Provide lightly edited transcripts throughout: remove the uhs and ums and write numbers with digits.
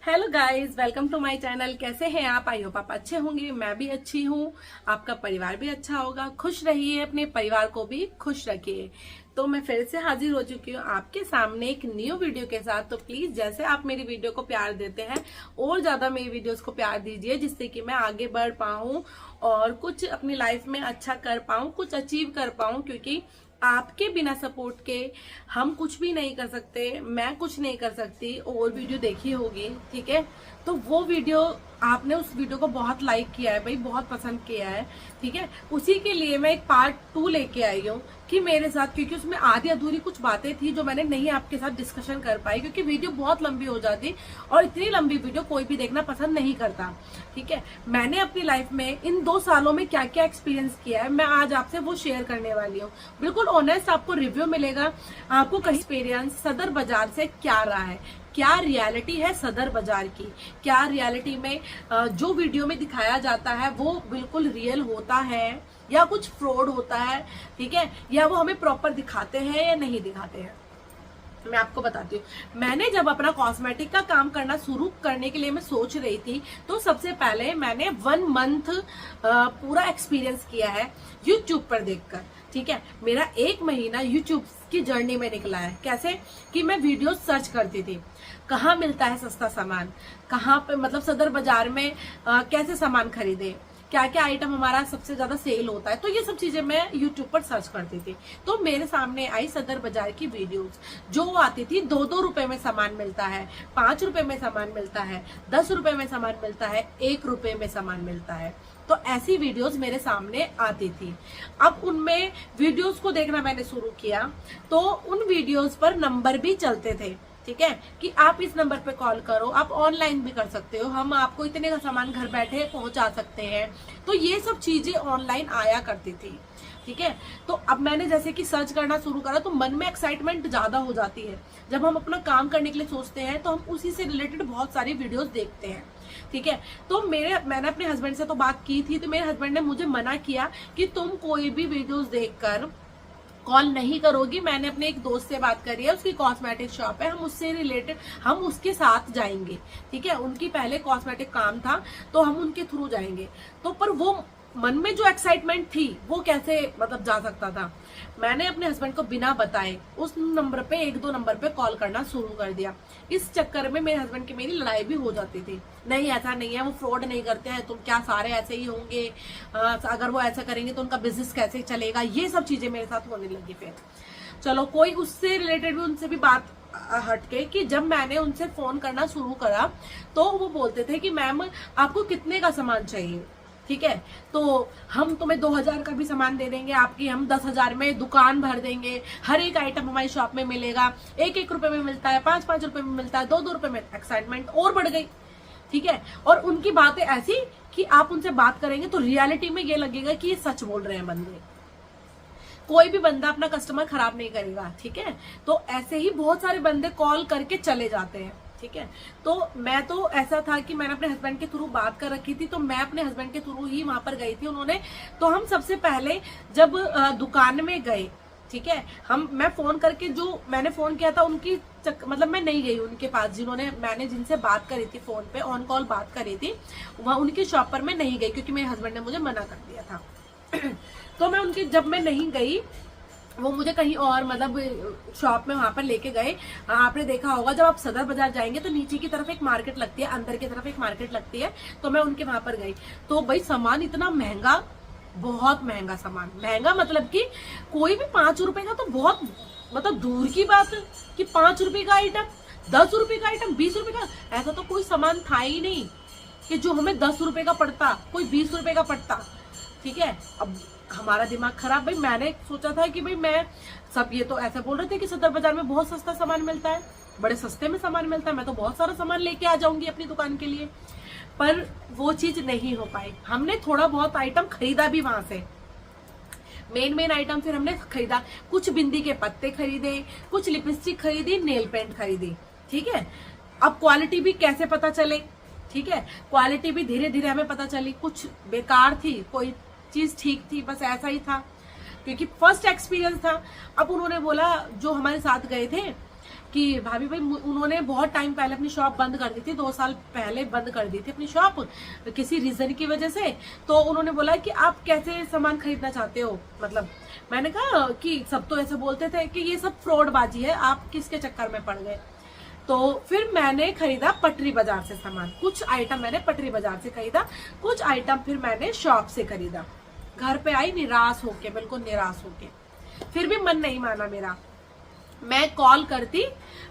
Hello guys, welcome to my channel. कैसे हैं आप? आई होप आप अच्छे होंगे। मैं भी अच्छी हूँ, आपका परिवार भी अच्छा होगा। खुश रहिए, अपने परिवार को भी खुश रखिए। तो मैं फिर से हाजिर हो चुकी हूँ आपके सामने एक न्यू वीडियो के साथ। तो प्लीज जैसे आप मेरी वीडियो को प्यार देते हैं और ज्यादा मेरी वीडियोस को प्यार दीजिए, जिससे कि मैं आगे बढ़ पाऊँ और कुछ अपनी लाइफ में अच्छा कर पाऊँ, कुछ अचीव कर पाऊँ। क्योंकि आपके बिना सपोर्ट के हम कुछ भी नहीं कर सकते, मैं कुछ नहीं कर सकती। और वीडियो देखी होगी, ठीक है? तो वो वीडियो आपने उस वीडियो को बहुत लाइक किया है भाई, बहुत पसंद किया है, ठीक है? उसी के लिए मैं एक पार्ट 2 लेके आई हूँ कि मेरे साथ, क्योंकि उसमें आधी अधूरी कुछ बातें थी जो मैंने नहीं आपके साथ डिस्कशन कर पाई, क्योंकि वीडियो बहुत लंबी हो जाती और इतनी लंबी वीडियो कोई भी देखना पसंद नहीं करता, ठीक है? मैंने अपनी लाइफ में इन 2 सालों में क्या क्या एक्सपीरियंस किया है, मैं आज आपसे वो शेयर करने वाली हूँ। बिल्कुल ऑनेस्ट आपको रिव्यू मिलेगा। आपको कहीं एक्सपीरियंस सदर बाजार से क्या रहा है, क्या रियलिटी है सदर बाजार की, क्या रियलिटी में जो वीडियो में दिखाया जाता है वो बिल्कुल रियल होता है या कुछ फ्रॉड होता है, ठीक है? या वो हमें प्रॉपर दिखाते हैं या नहीं दिखाते हैं, मैं आपको बताती हूँ। मैंने जब अपना कॉस्मेटिक का काम करना शुरू करने के लिए मैं सोच रही थी, तो सबसे पहले मैंने 1 मंथ पूरा एक्सपीरियंस किया है यूट्यूब पर देखकर, ठीक है? मेरा 1 महीना यूट्यूब की जर्नी में निकला है। कैसे कि मैं वीडियो सर्च करती थी, कहाँ मिलता है सस्ता सामान, कहाँ पे मतलब सदर बाजार में कैसे सामान खरीदे, क्या क्या आइटम हमारा सबसे ज्यादा सेल होता है। तो ये सब चीजें मैं यूट्यूब पर सर्च करती थी। तो मेरे सामने आई सदर बाजार की वीडियोस, जो आती थी 2-2 रुपए में सामान मिलता है, 5 रुपए में सामान मिलता है, 10 रुपए में सामान मिलता है, 1 रुपए में सामान मिलता है। तो ऐसी वीडियोस मेरे सामने आती थी। अब उनमें वीडियोस को देखना मैंने शुरू किया, तो उन वीडियोस पर नंबर भी चलते थे, ठीक है? कि आप इस नंबर पे कॉल करो, आप ऑनलाइन भी कर सकते हो, हम आपको इतने का सामान घर बैठे पहुंचा सकते हैं। तो ये सब चीजें ऑनलाइन आया करती थी, ठीक है? तो अब मैंने जैसे कि सर्च करना शुरू करा, तो मन में एक्साइटमेंट ज्यादा हो जाती है। जब हम अपना काम करने के लिए सोचते हैं तो हम उसी से रिलेटेड बहुत सारी वीडियोस देखते हैं, ठीक है? तो मैंने अपने हस्बैंड से तो बात की थी, तो मेरे हस्बैंड ने मुझे मना किया कि तुम कोई भी वीडियोस देखकर कॉल नहीं करोगी। मैंने अपने एक दोस्त से बात करी है, उसकी कॉस्मेटिक शॉप है, हम उससे रिलेटेड हम उसके साथ जाएंगे, ठीक है? उनकी पहले कॉस्मेटिक काम था, तो हम उनके थ्रू जाएंगे। तो पर वो मन में जो एक्साइटमेंट थी वो कैसे मतलब जा सकता था? मैंने अपने हस्बैंड को बिना बताए उस नंबर पे 1-2 नंबर पे कॉल करना शुरू कर दिया। इस चक्कर में मेरे हस्बैंड की मेरी लड़ाई भी हो जाती थी। नहीं, ऐसा नहीं है, वो फ्रॉड नहीं करते हैं, तुम क्या सारे ऐसे ही होंगे, अगर वो ऐसा करेंगे तो उनका बिजनेस कैसे चलेगा, ये सब चीजें मेरे साथ होने लगी। फिर चलो कोई उससे रिलेटेड भी उनसे भी बात हटके कि जब मैंने उनसे फोन करना शुरू करा, तो वो बोलते थे कि मैम आपको कितने का सामान चाहिए, ठीक है? तो हम तुम्हें 2000 का भी सामान दे देंगे, आपकी हम 10,000 में दुकान भर देंगे, हर एक आइटम हमारी शॉप में मिलेगा, 1-1 रुपए में मिलता है, 5-5 रुपए में मिलता है, 2-2 रुपए में। एक्साइटमेंट और बढ़ गई, ठीक है? और उनकी बातें ऐसी कि आप उनसे बात करेंगे तो रियलिटी में ये लगेगा कि ये सच बोल रहे हैं बंदे। कोई भी बंदा अपना कस्टमर खराब नहीं करेगा, ठीक है? तो ऐसे ही बहुत सारे बंदे कॉल करके चले जाते हैं, ठीक है? तो मैं तो ऐसा था कि मैंने अपने हस्बैंड के थ्रू बात कर रखी थी, तो मैं अपने हस्बैंड के थ्रू ही वहां पर गई थी। उन्होंने तो हम सबसे पहले जब दुकान में गए, ठीक है, मैं फोन करके, जो मैंने फोन किया था उनकी मतलब मैं नहीं गई उनके पास, मैंने जिनसे बात करी थी फोन पे, ऑन कॉल बात करी थी, वहां उनकी शॉप पर मैं नहीं गई क्योंकि मेरे हस्बैंड ने मुझे मना कर दिया था। तो जब मैं नहीं गई, वो मुझे कहीं और मतलब शॉप में वहां पर लेके गए। आपने देखा होगा जब आप सदर बाजार जाएंगे तो नीचे की तरफ एक मार्केट लगती है, अंदर की तरफ एक मार्केट लगती है। तो मैं उनके वहां पर गई, तो भाई सामान इतना महंगा, बहुत महंगा सामान। महंगा मतलब कि कोई भी 5 रुपए का तो बहुत मतलब दूर की बात है कि 5 रुपए का आइटम, 10 रुपए का आइटम, 20 रुपए का, ऐसा तो कोई सामान था ही नहीं कि जो हमें 10 रुपए का पड़ता, कोई 20 रुपए का पड़ता, ठीक है? अब हमारा दिमाग खराब। भाई मैंने सोचा था कि भाई मैं सब, ये तो ऐसा बोल रहे थे कि सदर बाजार में बहुत सस्ता सामान मिलता है, बड़े सस्ते में सामान मिलता है, मैं तो बहुत सारा सामान लेके आ जाऊंगी अपनी दुकान के लिए। पर वो चीज नहीं हो पाई। हमने थोड़ा बहुत आइटम खरीदा भी वहां से, मेन आइटम फिर हमने खरीदा, कुछ बिंदी के पत्ते खरीदे, कुछ लिपस्टिक खरीदी, नेल पेंट खरीदी, ठीक है? अब क्वालिटी भी कैसे पता चले, ठीक है? क्वालिटी भी धीरे धीरे हमें पता चली, कुछ बेकार थी, कोई चीज ठीक थी, बस ऐसा ही था क्योंकि फर्स्ट एक्सपीरियंस था। अब उन्होंने बोला, जो हमारे साथ गए थे, कि भाभी भाई उन्होंने बहुत टाइम पहले अपनी शॉप बंद कर दी थी, 2 साल पहले बंद कर दी थी अपनी शॉप किसी रीजन की वजह से। तो उन्होंने बोला कि आप कैसे सामान खरीदना चाहते हो, मतलब मैंने कहा कि सब तो ऐसे बोलते थे कि ये सब फ्रॉडबाजी है, आप किसके चक्कर में पड़ गए। तो फिर मैंने खरीदा पटरी बाजार से सामान, कुछ आइटम मैंने पटरी बाजार से खरीदा, कुछ आइटम फिर मैंने शॉप से खरीदा। घर पे आई निराश होके, बिल्कुल निराश होके, फिर भी मन नहीं माना मेरा। मैं कॉल करती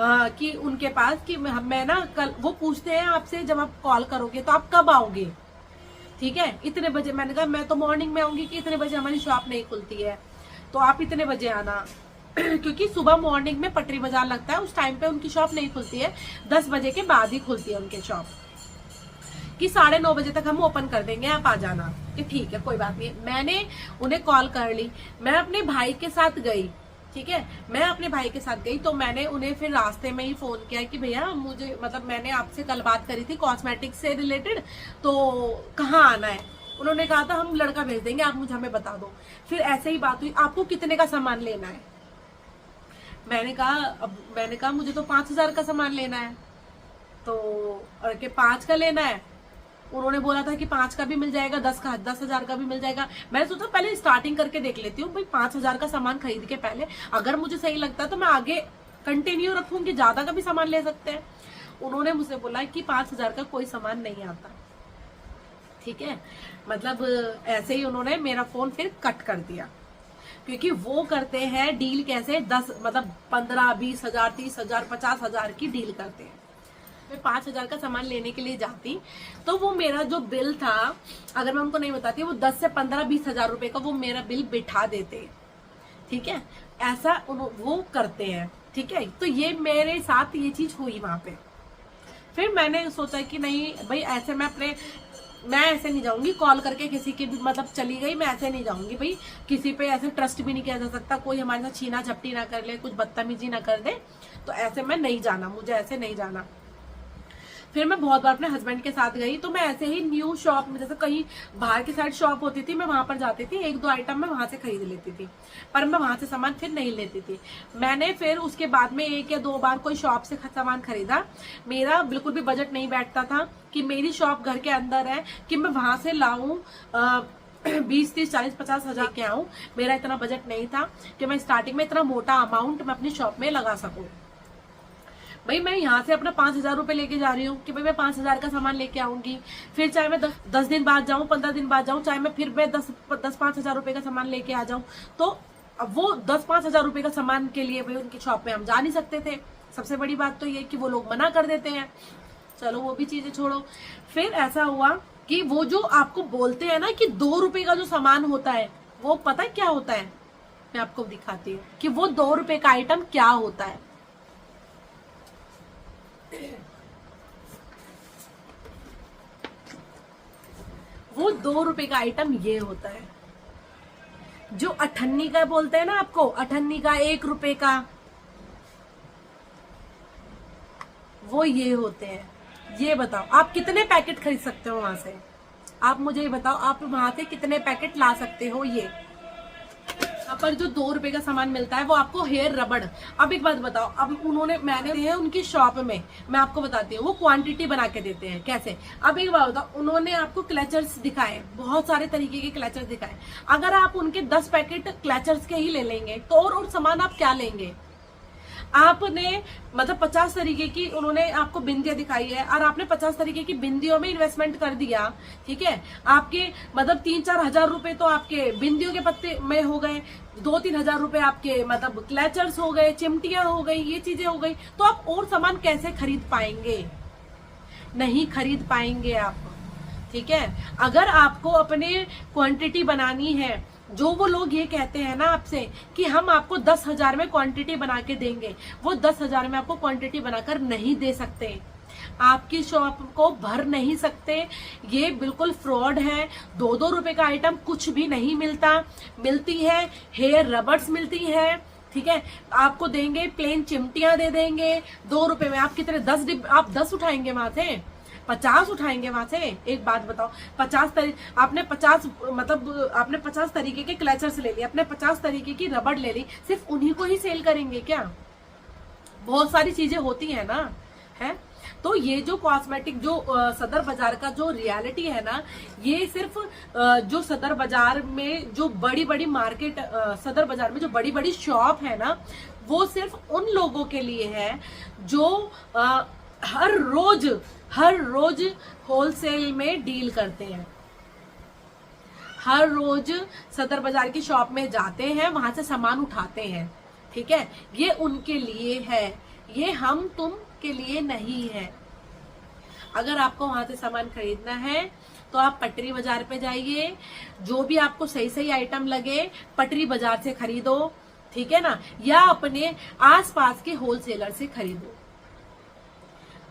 कि उनके पास कि मैं ना कल, वो पूछते हैं आपसे जब आप कॉल करोगे तो आप कब आओगे, ठीक है इतने बजे। मैंने कहा मैं तो मॉर्निंग में आऊंगी कि इतने बजे हमारी शॉप नहीं खुलती है, तो आप इतने बजे आना क्योंकि सुबह मॉर्निंग में पटरी बाजार लगता है, उस टाइम पे उनकी शॉप नहीं खुलती है, 10 बजे के बाद ही खुलती है उनकी शॉप, कि 9:30 बजे तक हम ओपन कर देंगे, आप आ जाना। कि ठीक है कोई बात नहीं। मैंने उन्हें कॉल कर ली, मैं अपने भाई के साथ गई, ठीक है मैं अपने भाई के साथ गई। तो मैंने उन्हें फिर रास्ते में ही फोन किया कि भैया मुझे, मतलब मैंने आपसे कल बात करी थी कॉस्मेटिक्स से रिलेटेड, तो कहाँ आना है। उन्होंने कहा था हम लड़का भेज देंगे, आप मुझे हमें बता दो। फिर ऐसे ही बात हुई, आपको कितने का सामान लेना है। मैंने कहा मुझे तो 5,000 का सामान लेना है, तो और के 5 का लेना है। उन्होंने बोला था कि 5 का भी मिल जाएगा, 10,000 का भी मिल जाएगा। मैंने सोचा पहले स्टार्टिंग करके देख लेती हूँ भाई, 5,000 का सामान खरीद के पहले अगर मुझे सही लगता है तो मैं आगे कंटिन्यू रखूंगी, ज्यादा का भी सामान ले सकते हैं। उन्होंने मुझसे बोला कि 5,000 का कोई सामान नहीं आता, ठीक है। मतलब ऐसे ही उन्होंने मेरा फोन फिर कट कर दिया, क्योंकि वो करते हैं डील कैसे, 10 मतलब 15, 20,000, 30,000, 50,000 की डील करते हैं। मैं 5,000 का सामान लेने के लिए जाती तो वो मेरा जो बिल था, अगर मैं उनको नहीं बताती, वो 10 से 15, 20,000 रुपए का वो मेरा बिल बिठा देते, ठीक है। ऐसा वो करते हैं, ठीक है। तो ये मेरे साथ ये चीज हुई वहां पे। फिर मैंने सोचा कि नहीं भाई ऐसे मैं ऐसे नहीं जाऊंगी कॉल करके किसी की भी, मतलब चली गई मैं ऐसे नहीं जाऊंगी भाई, किसी पे ऐसे ट्रस्ट भी नहीं किया जा सकता, कोई हमारे साथ छीना झपटी ना कर ले, कुछ बदतमीजी ना कर दे, तो ऐसे मैं नहीं जाना, मुझे ऐसे नहीं जाना। फिर मैं बहुत बार अपने हस्बैंड के साथ गई, तो मैं ऐसे ही न्यू शॉप में, जैसे कहीं बाहर की साइड शॉप होती थी, मैं वहां पर जाती थी, 1-2 आइटम मैं वहां से खरीद लेती थी, पर मैं वहां से सामान फिर नहीं लेती थी। मैंने फिर उसके बाद में 1 या 2 बार कोई शॉप से सामान खरीदा, मेरा बिल्कुल भी बजट नहीं बैठता था कि मेरी शॉप घर के अंदर है कि मैं वहां से लाऊं 20, 30, 40, 50,000 के आऊं। मेरा इतना बजट नहीं था कि मैं स्टार्टिंग में इतना मोटा अमाउंट मैं अपनी शॉप में लगा सकूं। भाई मैं यहाँ से अपना 5,000 रुपए लेके जा रही हूँ कि भाई मैं 5,000 का सामान लेके आऊंगी, फिर चाहे मैं 10 दिन बाद जाऊं, 15 दिन बाद जाऊं, चाहे मैं फिर मैं 10-5,000 रुपए का सामान लेके आ जाऊं, तो अब वो 10-5,000 रुपए का सामान के लिए भाई उनकी शॉप में हम जा नहीं सकते थे। सबसे बड़ी बात तो ये कि वो लोग मना कर देते हैं, चलो वो भी चीजें छोड़ो। फिर ऐसा हुआ कि वो जो आपको बोलते हैं ना कि 2 रुपए का जो सामान होता है, वो पता क्या होता है, मैं आपको दिखाती हूँ कि वो 2 रुपए का आइटम क्या होता है। वो 2 रुपए का आइटम ये होता है, जो अठन्नी का बोलते हैं ना आपको, अठन्नी का 1 रुपए का, वो ये होते हैं। ये बताओ आप कितने पैकेट खरीद सकते हो वहां से, आप मुझे ये बताओ आप वहां से कितने पैकेट ला सकते हो। ये यहाँ पर जो 2 रुपए का सामान मिलता है वो आपको हेयर रबड़। अब एक बात बताओ, अब मैंने है उनकी शॉप में, मैं आपको बताती हूँ वो क्वांटिटी बना के देते हैं कैसे। अब एक बात बताओ, उन्होंने आपको क्लचर्स दिखाए, बहुत सारे तरीके के क्लचर्स दिखाए, अगर आप उनके 10 पैकेट क्लचर्स के ही ले लेंगे तो और सामान आप क्या लेंगे। आपने मतलब 50 तरीके की उन्होंने आपको बिंदियां दिखाई है और आपने 50 तरीके की बिंदियों में इन्वेस्टमेंट कर दिया, ठीक है। आपके मतलब 3-4 हजार रुपए तो आपके बिंदियों के पत्ते में हो गए, 2-3 हजार रुपए आपके मतलब क्लचर्स हो गए, चिमटियां हो गई, ये चीजें हो गई, तो आप और सामान कैसे खरीद पाएंगे, नहीं खरीद पाएंगे आप, ठीक है। अगर आपको अपने क्वांटिटी बनानी है, जो वो लोग ये कहते हैं ना आपसे कि हम आपको 10,000 में क्वांटिटी बना के देंगे, वो 10,000 में आपको क्वांटिटी बनाकर नहीं दे सकते, आपकी शॉप को भर नहीं सकते। ये बिल्कुल फ्रॉड है। 2-2 रुपए का आइटम कुछ भी नहीं मिलता, मिलती है हेयर रबर्स मिलती है, ठीक है। आपको देंगे प्लेन चिमटियां दे देंगे 2 रुपए में। आप कितने 10 आप 10 उठाएंगे वहां से, 50 उठाएंगे वहां से। एक बात बताओ, आपने 50 तरीके के क्लचर्स ले लिए, आपने 50 तरीके की रबड़ ले ली, सिर्फ उन्हीं को ही सेल करेंगे क्या, बहुत सारी चीजें होती है ना, है। तो ये जो कॉस्मेटिक जो सदर बाजार का जो रियलिटी है ना, ये सिर्फ जो सदर बाजार में जो बड़ी बड़ी मार्केट, सदर बाजार में जो बड़ी बड़ी शॉप है ना, वो सिर्फ उन लोगों के लिए है जो हर रोज होलसेल में डील करते हैं, हर रोज सदर बाजार की शॉप में जाते हैं, वहां से सामान उठाते हैं, ठीक है। ये उनके लिए है, ये हम तुम के लिए नहीं है। अगर आपको वहां से सामान खरीदना है तो आप पटरी बाजार पे जाइए, जो भी आपको सही सही आइटम लगे पटरी बाजार से खरीदो, ठीक है ना, या अपने आसपास के होलसेलर से खरीदो।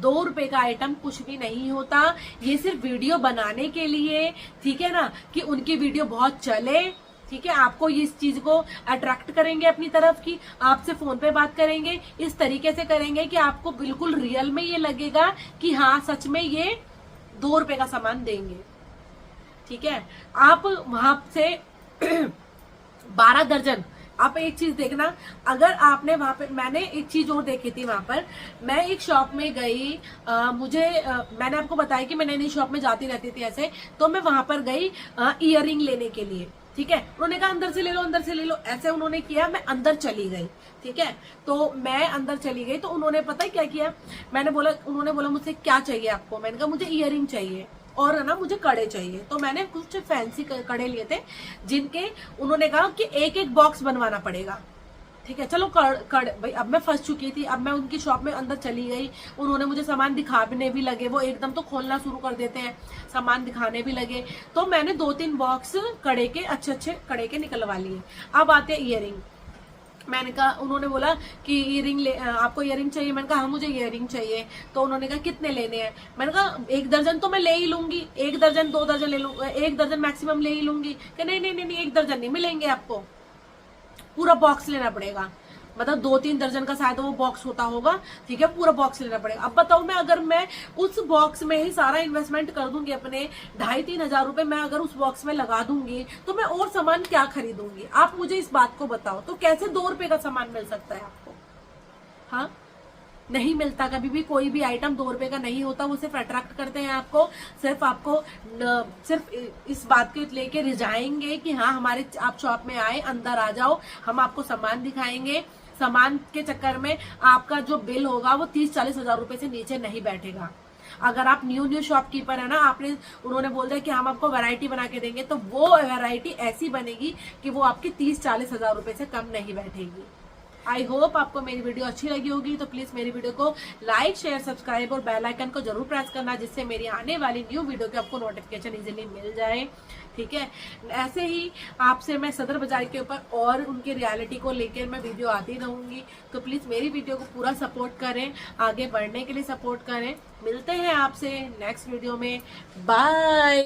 2 रुपए का आइटम कुछ भी नहीं होता, ये सिर्फ वीडियो बनाने के लिए, ठीक है ना, कि उनकी वीडियो बहुत चले, ठीक है। आपको इस चीज को अट्रैक्ट करेंगे अपनी तरफ की, आपसे फोन पे बात करेंगे, इस तरीके से करेंगे कि आपको बिल्कुल रियल में ये लगेगा कि हाँ सच में ये 2 रुपए का सामान देंगे, ठीक है। आप वहां से 12 दर्जन, आप एक चीज देखना, अगर आपने वहां पे, मैंने एक चीज और देखी थी वहां पर, मैं एक शॉप में गई, मैंने आपको बताया कि मैं नई नई शॉप में जाती रहती थी ऐसे, तो मैं वहां पर गई इयररिंग लेने के लिए, ठीक है। उन्होंने कहा अंदर से ले लो, अंदर से ले लो, ऐसे उन्होंने किया, मैं अंदर चली गई, ठीक है। तो मैं अंदर चली गई तो उन्होंने पता है क्या किया, उन्होंने बोला मुझसे क्या चाहिए आपको, मैंने कहा मुझे इयररिंग चाहिए और ना मुझे कड़े चाहिए। तो मैंने कुछ फैंसी कड़े लिए थे, जिनके उन्होंने कहा कि एक एक बॉक्स बनवाना पड़ेगा, ठीक है। चलो कड़ भाई, अब मैं फंस चुकी थी, अब मैं उनकी शॉप में अंदर चली गई, उन्होंने मुझे सामान दिखाने भी लगे, वो एकदम तो खोलना शुरू कर देते हैं, सामान दिखाने भी लगे, तो मैंने 2-3 बॉक्स कड़े के, अच्छे अच्छे कड़े के निकलवा लिए। अब आते हैं इयररिंग, मैंने कहा, उन्होंने बोला कि आपको इयररिंग चाहिए, मैंने कहा हाँ मुझे इयररिंग चाहिए। तो उन्होंने कहा कितने लेने हैं, मैंने कहा 1 दर्जन तो मैं ले ही लूंगी, 1 दर्जन 2 दर्जन ले लूंगी, 1 दर्जन मैक्सिमम ले ही लूंगी। कि नहीं नहीं नहीं, 1 दर्जन नहीं मिलेंगे, आपको पूरा बॉक्स लेना पड़ेगा, मतलब 2-3 दर्जन का शायद वो बॉक्स होता होगा, ठीक है, पूरा बॉक्स लेना पड़ेगा। अब बताओ, मैं अगर मैं उस बॉक्स में ही सारा इन्वेस्टमेंट कर दूंगी, अपने 2,500-3 हजार रुपए मैं अगर उस बॉक्स में लगा दूंगी, तो मैं और सामान क्या खरीदूंगी? आप मुझे इस बात को बताओ, तो कैसे 2 रुपए का सामान मिल सकता है आपको? हाँ, नहीं मिलता, कभी भी कोई भी आइटम 2 रुपए का नहीं होता। वो सिर्फ अट्रैक्ट करते हैं आपको, सिर्फ इस बात को लेके रिझाएंगे कि हाँ हमारे, आप शॉप में आए, अंदर आ जाओ, हम आपको सामान दिखाएंगे। सामान के चक्कर में आपका जो बिल होगा वो 30-40 हजार रुपए से नीचे नहीं बैठेगा। अगर आप न्यू शॉपकीपर है ना, उन्होंने बोल दिया कि हम आपको वैरायटी बना के देंगे, तो वो वैरायटी ऐसी बनेगी कि वो आपकी 30-40 हजार रुपए से कम नहीं बैठेगी। आई होप आपको मेरी वीडियो अच्छी लगी होगी, तो प्लीज मेरी वीडियो को लाइक, शेयर, सब्सक्राइब और बेल आइकन को जरूर प्रेस करना, जिससे मेरी आने वाली न्यू वीडियो की आपको नोटिफिकेशन इजीली मिल जाए, ठीक है। ऐसे ही आपसे मैं सदर बाजार के ऊपर और उनकी रियलिटी को लेकर मैं वीडियो आती रहूंगी, तो प्लीज मेरी वीडियो को पूरा सपोर्ट करें, आगे बढ़ने के लिए सपोर्ट करें। मिलते हैं आपसे नेक्स्ट वीडियो में, बाय।